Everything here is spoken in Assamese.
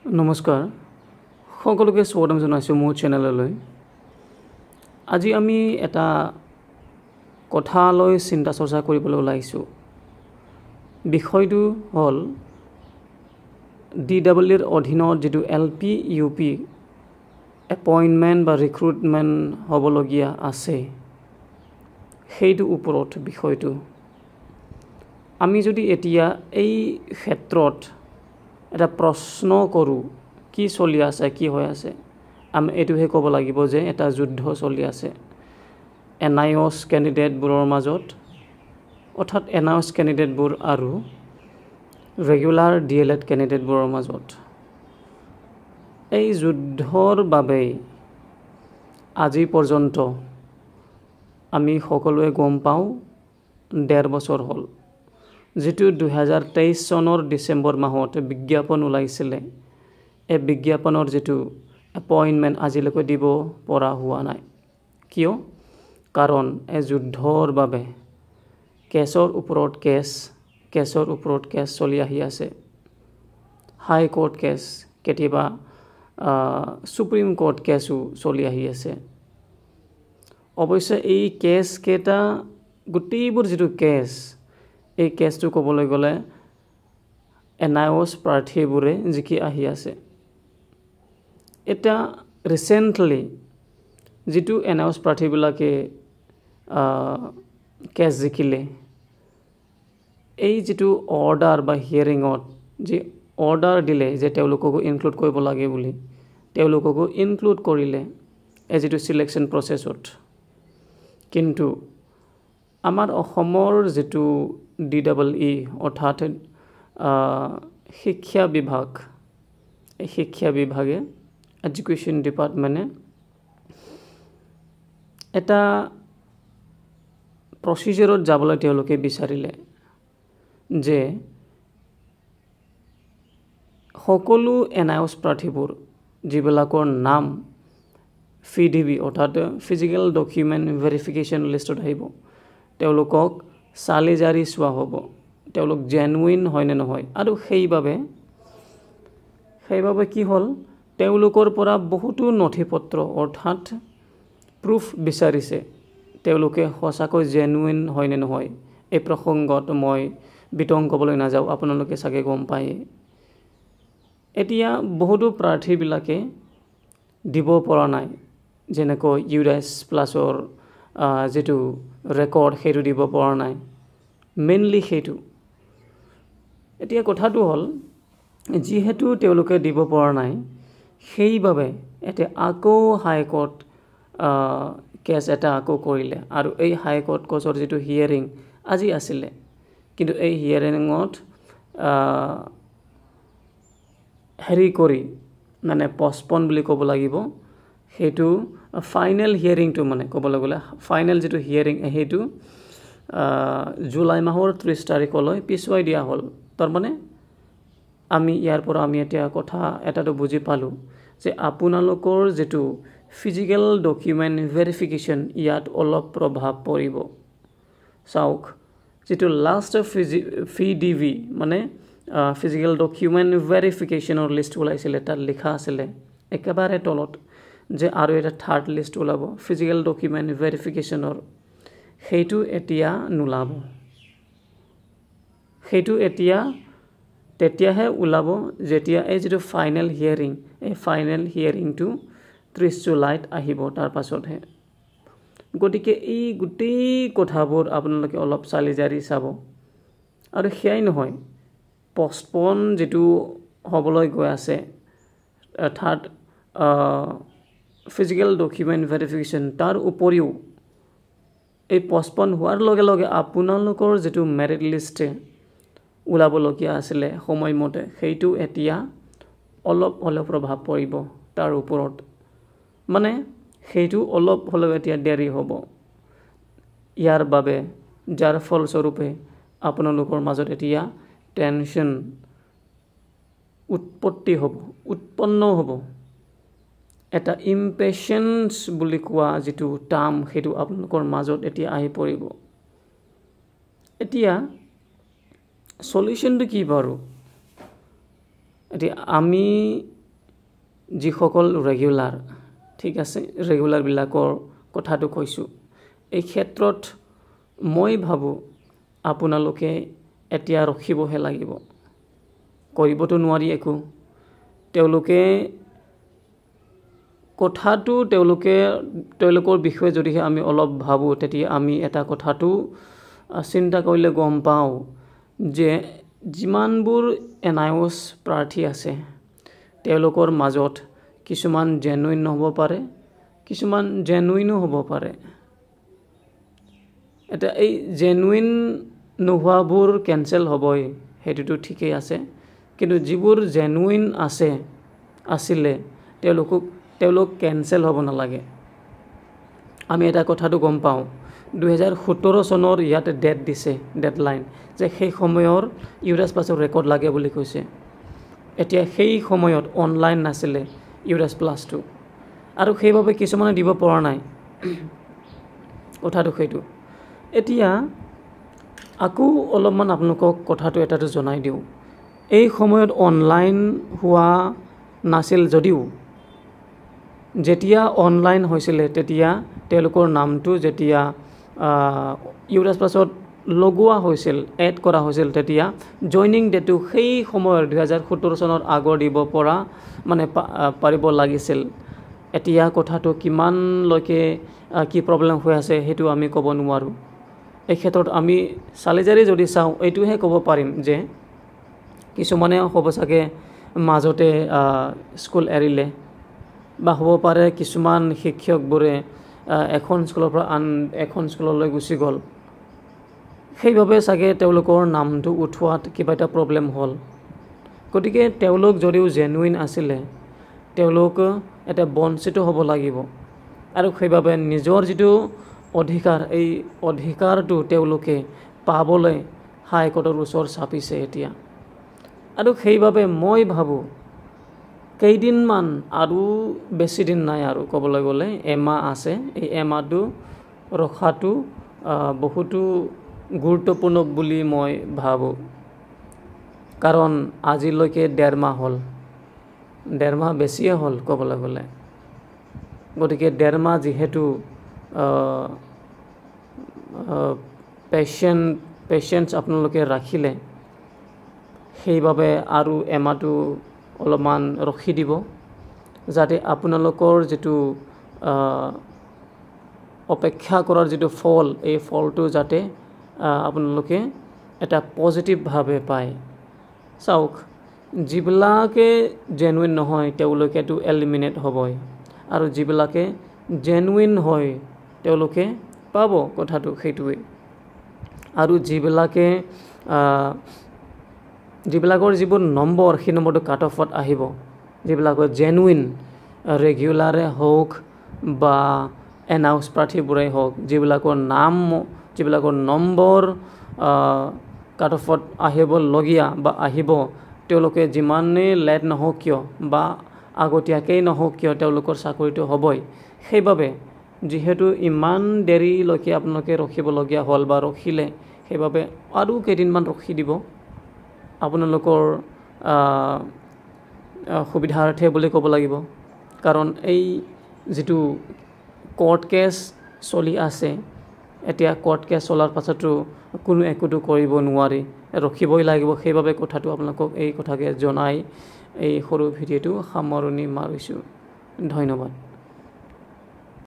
নমস্কাৰ সকলোকে স্বাগতম জনাইছো মোৰ চেনেললৈ। আজি আমি এটা কথালৈ চিন্তা চৰ্চা কৰিবলৈ ওলাইছো। বিষয়টো হ'ল DWৰ অধীনত যেটো LP UP এপইন্টমেন্ট বা ৰিক্ৰুটমেন্ট হ'বলগীয়া আছে সেইটো ওপৰত বিষয়টো। আমি যদি এতিয়া এই ক্ষেত্ৰত এটা প্ৰশ্ন কৰো কি চলি আছে কি হৈ আছে আমি এটোহে ক'ব লাগিব যে এটা যুদ্ধ চলি আছে NIOS ক্যান্ডিডেটবোৰৰ মাজত অৰ্থাৎ NIOS ক্যান্ডিডেটবোৰ আৰু ৰেগুলাৰ DLED ক্যান্ডিডেটবোৰৰ মাজত। এই যুদ্ধৰ বাবে আজি পৰ্যন্ত আমি সকলোৱে গম পাও 1.5 বছৰ হ'ল যেটো 2023 চনৰ ডিসেম্বৰ মাহত বিজ্ঞাপন ওলাইছিলে। এই বিজ্ঞাপনৰ যেটো এপইন্টমেন্ট আজিলৈকে দিব পৰা হোৱা নাই। কিয়? কাৰণ এই যুদ্ধৰ বাবে কেছৰ ওপৰত কেছ চলি আহি আছে। হাই কোৰ্ট কেছ কেতিয়াবা সুপ্ৰিম কোৰ্ট কেছও চলি আহি আছে। অৱশ্যে এই কেছ কেটা গোটেইবোৰ যেটো কেছ এই কেছটো ক'বলৈ গ'লে NIOS প্ৰাৰ্থীবোৰে জিকি আহি আছে। এটা ৰিসেন্টলি যেটো NIOS প্ৰাৰ্থীবিলাকে কেছ জিকিলে এই যেটো অৰ্ডাৰ বা হিয়াৰিঙত যে অৰ্ডাৰ দিলে যে তেওঁলোককো ইনক্লুড কৰিব লাগে বুলি তেওঁলোককো ইনক্লুড কৰিলে এই যেটো সিলেকশন প্ৰসেছত। কিন্তু আমাৰ অসমৰ যেটো DEE অৰ্থাৎ শিক্ষা বিভাগ এই শিক্ষা বিভাগে এডুকেশন ডিপাৰ্টমেন্টে এটা প্ৰসিজাৰত যাবলৈ তেওঁলোকে বিচাৰিলে যে সকলো NIOS প্ৰাৰ্থীবোৰ যিবিলাকৰ নাম FDV অৰ্থাৎ ফিজিক্যাল ডকুমেন্ট ভেৰিফিকেশন লিষ্টত আহিব তেওঁলোকক চালি জাৰি চোৱা হ'ব তেওঁলোক জেনুইন হয় নে নহয়। আৰু সেইবাবে কি হ'ল তেওঁলোকৰ পৰা বহুতো নথিপত্ৰ অৰ্থাৎ প্ৰুফ বিচাৰিছে তেওঁলোকে সঁচাকৈ জেনুইন হয় নে নহয়। এই প্ৰসংগত মই বিতং ক'বলৈ নাযাওঁ আপোনালোকে চাগে গম পায়। এতিয়া বহুতো প্ৰাৰ্থীবিলাকে দিব পৰা নাই যেনেকৈ UDAS প্লাছৰ যেটো ৰেকৰ্ড সেইটো দিব পৰা নাই মেইনলি সেইটো। এতিয়া কথাটো হ'ল যিহেতু তেওঁলোকে দিব পৰা নাই সেইবাবে এতিয়া আকৌ হাই কোৰ্ট কেছ এটা আকৌ কৰিলে আৰু এই হাই কোৰ্ট কেছৰ যেটো হিয়াৰিং আজি আছিলে কিন্তু এই হিয়াৰিঙত হেৰি কৰি মানে পষ্টপন বুলি ক'ব লাগিব সেইটো ফাইনেল হিয়াৰিংটো মানে ক'বলৈ গ'লে ফাইনেল যেটো হিয়াৰিং সেইটো জুলাই মাহৰ 30 তাৰিখলৈ পিছুৱাই দিয়া হ'ল। তাৰ মানে আমি ইয়াৰ পৰা আমি এতিয়া কথা এটাটো বুজি পালো যে আপোনালোকৰ যেটো ফিজিক্যাল ডকুমেন্ট ভেৰিফিকেশন ইয়াত অলপ প্ৰভাৱ পৰিব। চাওক যেটো লাষ্ট FDV মানে ফিজিক্যাল ডকুমেন্ট ভেৰিফিকেশনৰ লিষ্ট ওলাইছিলে তাত লিখা আছিলে একেবাৰে তলত যে আৰু এটা থাৰ্ড লিষ্ট ওলাব ফিজিক্যাল ডকুমেন্ট ভেৰিফিকেশনৰ সেইটো এতিয়া নোলাব। সেইটো এতিয়া তেতিয়াহে ওলাব যেতিয়া এই যেটো ফাইনেল হিয়াৰিং এই ফাইনেল হিয়াৰিংটো 30 জুলাইত আহিব তাৰ পাছতহে। গতিকে এই গোটেই কথাবোৰ আপোনালোকে অলপ চালি জাৰি চাব। আৰু হেই নহয় পষ্টপন যেটো হ'বলৈ গৈ আছে থাৰ্ড ফিজিক্যাল ডকুমেন্ট ভেৰিফিকেশন তাৰ উপৰিও এই পষ্টপন হোৱাৰ লগে লগে আপোনালোকৰ যেটো মেৰিট লিষ্টে ওলাবলগীয়া আছিলে সময়মতে সেইটো এতিয়া অলপ প্ৰভাৱ পৰিব তাৰ ওপৰত মানে সেইটো অলপ হ'লেও এতিয়া দেৰি হ'ব। ইয়াৰ বাবে যাৰ ফলস্বৰূপে আপোনালোকৰ মাজত এতিয়া টেনচন উৎপন্ন হ'ব এটা ইম্পেশেন্স বুলি কোৱা যেটো টাৰ্ম সেইটো আপোনালোকৰ মাজত এতিয়া আহি পৰিব। এতিয়া সলিউশনটো কি বাৰু? এতিয়া আমি যিসকল ৰেগুলাৰ, ঠিক আছে, ৰেগুলাৰবিলাকৰ কথাটো কৈছোঁ। এই ক্ষেত্ৰত মই ভাবোঁ আপোনালোকে এতিয়া ৰখিবহে লাগিব, কৰিবতো নোৱাৰি একো। তেওঁলোকে কথাটো তেওঁলোকৰ বিষয়ে যদিহে আমি অলপ ভাবোঁ, তেতিয়া আমি এটা কথাটো চিন্তা কৰিলে গম পাওঁ যে যিমানবোৰ NIOS প্ৰাৰ্থী আছে তেওঁলোকৰ মাজত কিছুমান জেনুইন নহ'ব পাৰে, কিছুমান জেনুইনো হ'ব পাৰে। এতিয়া এই জেনুইন নোহোৱাবোৰ কেঞ্চেল হ'বই, সেইটোতো ঠিকেই আছে, কিন্তু যিবোৰ জেনুইন আছিলে তেওঁলোক কেঞ্চেল হ'ব নালাগে। আমি এটা কথাটো গম পাওঁ, 2017 চনৰ ইয়াতে ডেট দিছে, ডেডলাইন, যে সেই সময়ৰ ইউৰাছ+ ৰেকৰ্ড লাগে বুলি কৈছে। এতিয়া সেই সময়ত অনলাইন নাছিলে ইউৰাছ+টো, আৰু সেইবাবে কিছুমানে দিব পৰা নাই, কথাটো সেইটো। এতিয়া আকৌ অলপমান আপোনালোকক কথাটো এটাটো জনাই দিওঁ। এই সময়ত অনলাইন হোৱা নাছিল যদিও যেতিয়া অনলাইন হৈছিলে তেতিয়া তেওঁলোকৰ নামটো যেতিয়া ইউৰাছ+ত লগোৱা হৈছিল, এড কৰা হৈছিল, তেতিয়া জইনিং ডেটটো সেই সময়ৰ 2017 চনৰ আগৰ দিব পৰা পাৰিব লাগিছিল। এতিয়া কথাটো কিমানলৈকে কি প্ৰব্লেম হৈ আছে সেইটো আমি ক'ব নোৱাৰোঁ। এই ক্ষেত্ৰত আমি চালি জাৰি যদি চাওঁ, এইটোহে ক'ব পাৰিম যে কিছুমানে হ'ব চাগে মাজতে স্কুল এৰিলে, বা হ'ব পাৰে কিছুমান শিক্ষকবোৰে এখন স্কুলৰ পৰা আন এখন স্কুললৈ গুচি গ'ল, সেইবাবে চাগে তেওঁলোকৰ নামটো উঠোৱাত কিবা এটা প্ৰব্লেম হ'ল। গতিকে তেওঁলোক যদিও জেনুইন আছিলে, তেওঁলোক এটা বঞ্চিত হ'ব লাগিব, আৰু সেইবাবে নিজৰ যিটো অধিকাৰ, এই অধিকাৰটো তেওঁলোকে পাবলৈ হাইকোৰ্টৰ ওচৰ চাপিছে এতিয়া। আৰু সেইবাবে মই ভাবোঁ কেইদিনমান, আৰু বেছি দিন নাই, আৰু ক'বলৈ গ'লে এমাহ আছে, এই এমাহটো ৰখাটো বহুতো গুৰুত্বপূৰ্ণ বুলি মই ভাবোঁ। কাৰণ আজিলৈকে 1.5 মাহ হ'ল, 1.5 মাহ বেছিয়ে হ'ল ক'বলৈ গ'লে। গতিকে 1.5 মাহ যিহেতু পেচেঞ্চ আপোনালোকে ৰাখিলে, সেইবাবে আৰু এমাহটো অলপমান ৰখি দিব, যাতে আপোনালোকৰ যিটো অপেক্ষা কৰাৰ যিটো ফল, এই ফলটো যাতে আপোনালোকে এটা পজিটিভভাৱে পায়। চাওক, যিবিলাকে জেনুইন নহয় তেওঁলোকেতো এলিমিনেট হ'বই, আৰু যিবিলাকে জেনুইন হয় তেওঁলোকে পাব, কথাটো সেইটোৱেই। আৰু যিবিলাকৰ যিবোৰ নম্বৰ, সেই নম্বৰটো কাট অফত আহিব, যিবিলাকৰ জেনুইন, ৰেগুলাৰে হওক বা NIOS প্ৰাৰ্থীবোৰেই হওক, যিবিলাকৰ নম্বৰ কাট অফত আহিবলগীয়া বা আহিব, তেওঁলোকে যিমানেই লেট নহওক কিয় বা আগতীয়াকেই নহওক কিয় তেওঁলোকৰ চাকৰিটো হ'বই। সেইবাবে যিহেতু ইমান দেৰিলৈকে আপোনালোকে ৰখিবলগীয়া হ'ল বা ৰখিলে, সেইবাবে আৰু কেইদিনমান ৰখি দিব, আপোনালোকৰ সুবিধাৰ্থে বুলি ক'ব লাগিব। কাৰণ এই যিটো কোৰ্ট কেছ চলি আছে, এতিয়া কোৰ্ট কেছ চলাৰ পাছতো কোনো একোটো কৰিব নোৱাৰি, ৰখিবই লাগিব। সেইবাবে কথাটো আপোনালোকক এই কথাকে জনাই এই সৰু ভিডিঅ'টো সামৰণি মাৰিছোঁ। ধন্যবাদ।